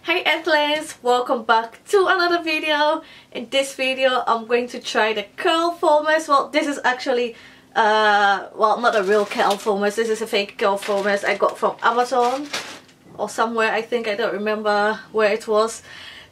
Hey Earthlings, welcome back to another video. In this video I'm going to try the Curlformers. Well, this is actually well, not a real Curlformers, this is a fake Curlformers I got from Amazon or somewhere. I think, I don't remember where it was.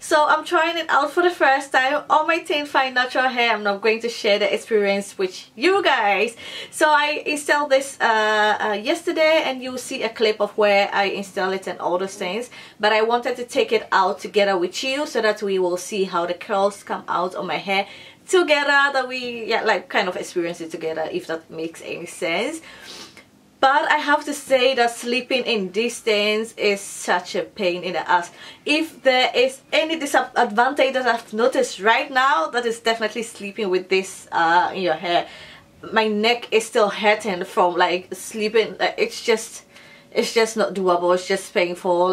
So I'm trying it out for the first time on my thin fine natural hair. I'm not going to share the experience with you guys. So I installed this yesterday, and you'll see a clip of where I install it and all those things. But I wanted to take it out together with you so that we will see how the curls come out on my hair together, that we like kind of experience it together, if that makes any sense. But I have to say that sleeping in these things is such a pain in the ass. If there is any disadvantage that I've noticed right now, that is definitely sleeping with this in your hair. My neck is still hurting from like sleeping. It's just not doable. It's just painful,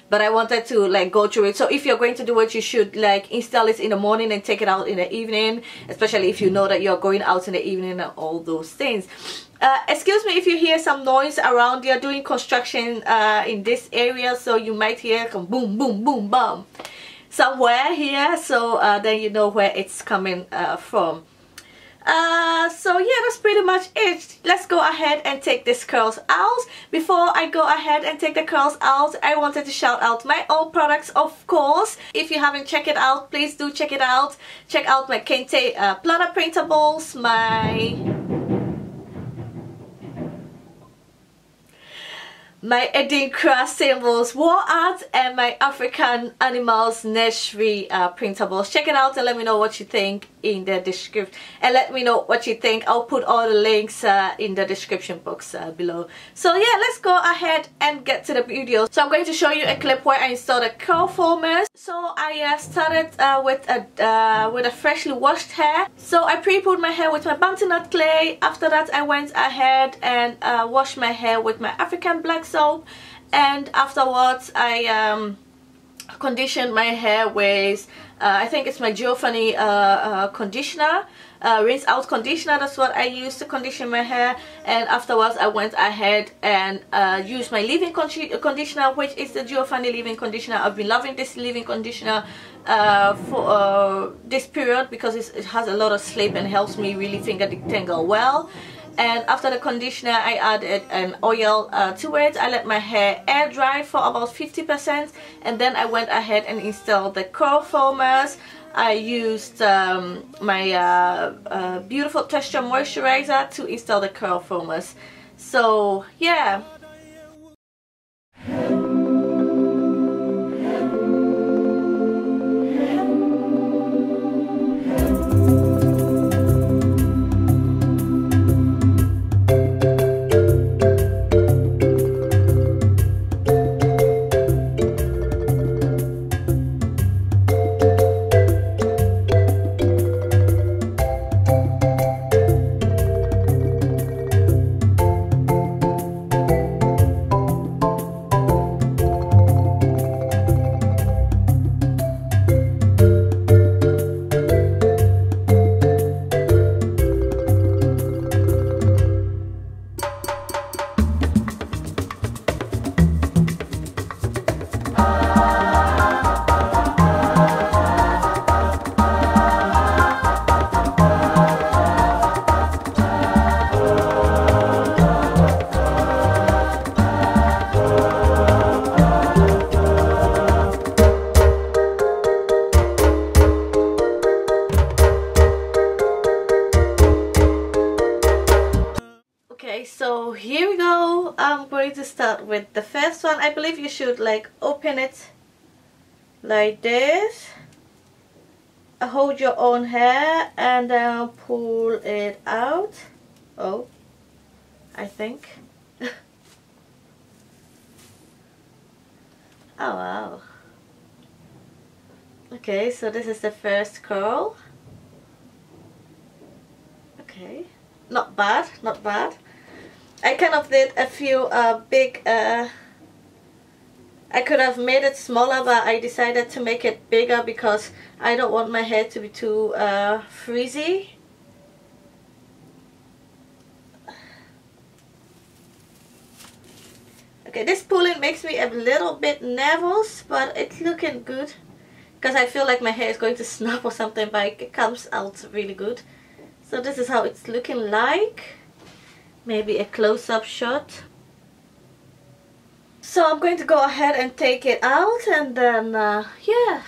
but I wanted to like go through it. So if you're going to do it, you should like install it in the morning and take it out in the evening, especially if you know that you're going out in the evening and all those things. Excuse me if you hear some noise around. You're doing construction in this area, so you might hear some boom boom boom boom somewhere here, so then you know where it's coming from. So yeah, that's pretty much it. Let's go ahead and take these curls out. Before I go ahead and take the curls out, I wanted to shout out my own products, of course. If you haven't checked it out, please do check it out. Check out my Kente planner printables, my Adinkra symbols wall art, and my African animals nursery printables. Check it out and let me know what you think in the description, and let me know what you think. I'll put all the links in the description box below. So yeah, let's go ahead and get to the video. So I'm going to show you a clip where I installed the Curlformers. So I started with a freshly washed hair. So I pre-put my hair with my Bantu clay. After that I went ahead and washed my hair with my African black soap, and afterwards I conditioned my hair with I think it's my Giovanni conditioner, rinse out conditioner. That's what I use to condition my hair. And afterwards I went ahead and used my leave-in conditioner, which is the Giovanni leave-in conditioner. I've been loving this leave-in conditioner for this period because it has a lot of slip and helps me really finger detangle well. And after the conditioner I added an oil to it. I let my hair air dry for about 50%, and then I went ahead and installed the Curlformers. I used my beautiful texture moisturizer to install the Curlformers. So yeah. So here we go. I'm going to start with the first one. I believe you should like open it like this, hold your own hair, and then pull it out. Oh, I think. Oh wow. Okay, so this is the first curl. Okay, not bad, not bad. I kind of did a few big, I could have made it smaller, but I decided to make it bigger because I don't want my hair to be too frizzy. Okay, this pulling makes me a little bit nervous, but it's looking good. Because I feel like my hair is going to snap or something, but it comes out really good. So this is how it's looking like. Maybe a close-up shot. So I'm going to go ahead and take it out, and then, yeah.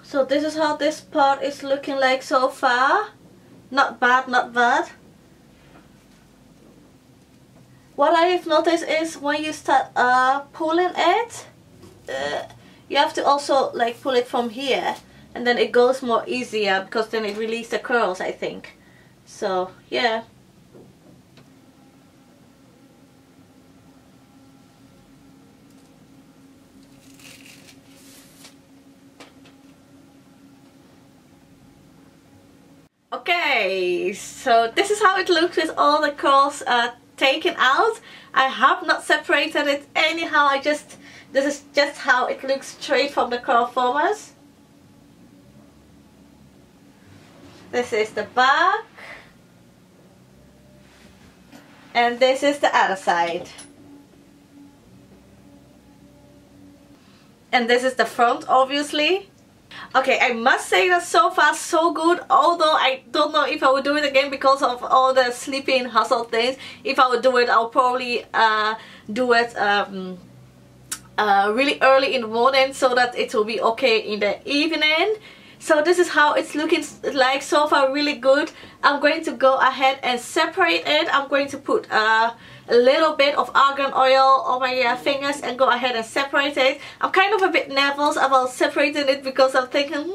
So this is how this part is looking like so far. Not bad, not bad. What I have noticed is when you start pulling it, you have to also like pull it from here, and then it goes more easier because then it releases the curls, I think. So yeah. Okay, so this is how it looks with all the curls taken out. I have not separated it anyhow. This is just how it looks straight from the Curlformers. This is the back, and this is the other side, and this is the front, obviously. Okay, I must say that so far so good, although I don't know if I would do it again because of all the sleeping hustle things. If I would do it, I'll probably do it really early in the morning so that it will be okay in the evening. So this is how it's looking like so far, really good. I'm going to go ahead and separate it. I'm going to put a little bit of argan oil on my fingers and go ahead and separate it. I'm kind of a bit nervous about separating it because I'm thinking,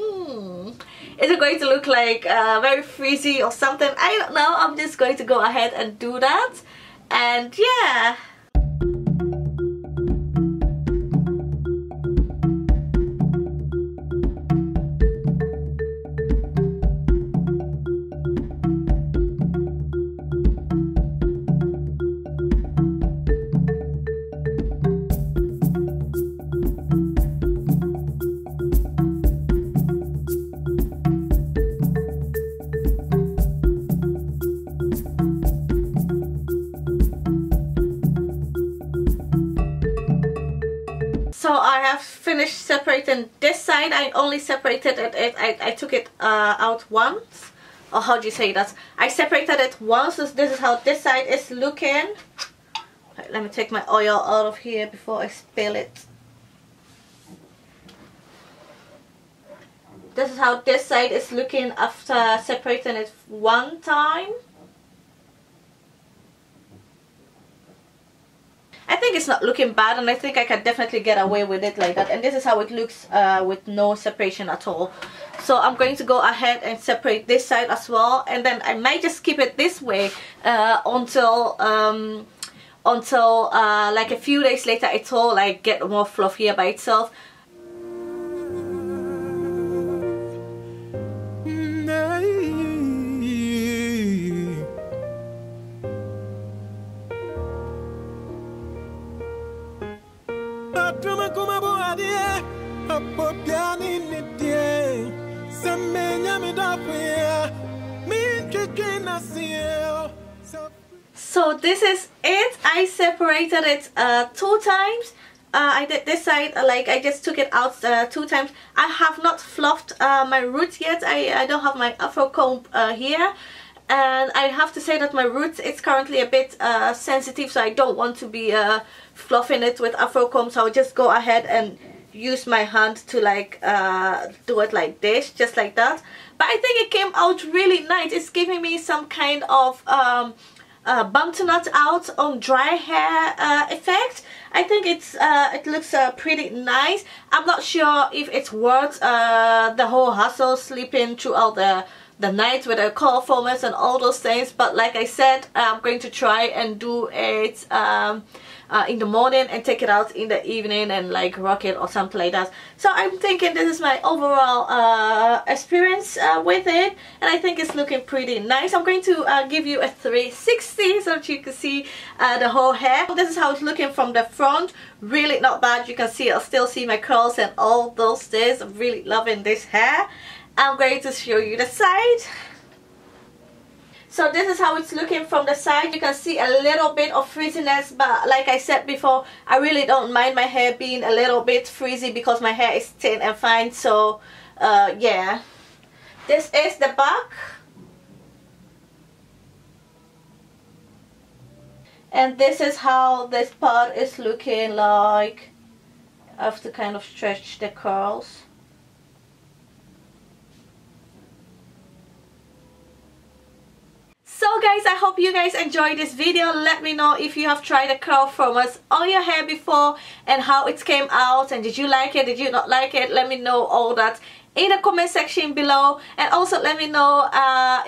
is it going to look like very frizzy or something? I don't know. I'm just going to go ahead and do that. And yeah. So I have finished separating this side. I only separated it, I took it out once. Or how do you say that? I separated it once. So this is how this side is looking. Right, let me take my oil out of here before I spill it. This is how this side is looking after separating it one time. I think it's not looking bad, and I think I can definitely get away with it like that. And this is how it looks with no separation at all. So I'm going to go ahead and separate this side as well, and then I might just keep it this way until like a few days later it will like get more fluffier by itself. So this is it. I separated it 2 times. I did this side, like I just took it out 2 times. I have not fluffed my roots yet. I don't have my afro comb here. And I have to say that my roots, it's currently a bit sensitive, so I don't want to be fluffing it with afro comb. So I'll just go ahead and use my hand to like do it like this, just like that. But I think it came out really nice. It's giving me some kind of bumped out on dry hair effect. I think it looks pretty nice. I'm not sure if it's worth the whole hustle sleeping throughout the night with the Curlformers and all those things, but like I said, I'm going to try and do it in the morning and take it out in the evening and like rock it or something like that. So I'm thinking this is my overall experience with it, and I think it's looking pretty nice. I'm going to give you a 360 so that you can see the whole hair. This is how it's looking from the front. Really not bad. You can see, I'll still see my curls and all those things. I'm really loving this hair. I'm going to show you the side. So this is how it's looking from the side. You can see a little bit of frizziness, but like I said before, I really don't mind my hair being a little bit frizzy because my hair is thin and fine. So yeah, this is the back. And this is how this part is looking like. I have to kind of stretch the curls. So guys, I hope you guys enjoyed this video. Let me know if you have tried the Curlformers on your hair before and how it came out, and did you like it, did you not like it. Let me know all that in the comment section below, and also let me know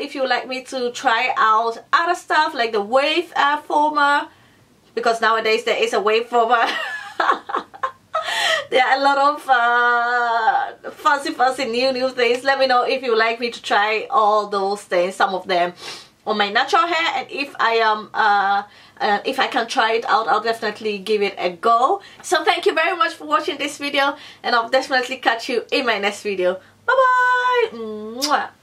if you would like me to try out other stuff like the wave former, because nowadays there is a wave former. There are a lot of fancy new things. Let me know if you would like me to try all those things, some of them on my natural hair, and if I can try it out, I'll definitely give it a go. So thank you very much for watching this video, and I'll definitely catch you in my next video. Bye bye. Mwah.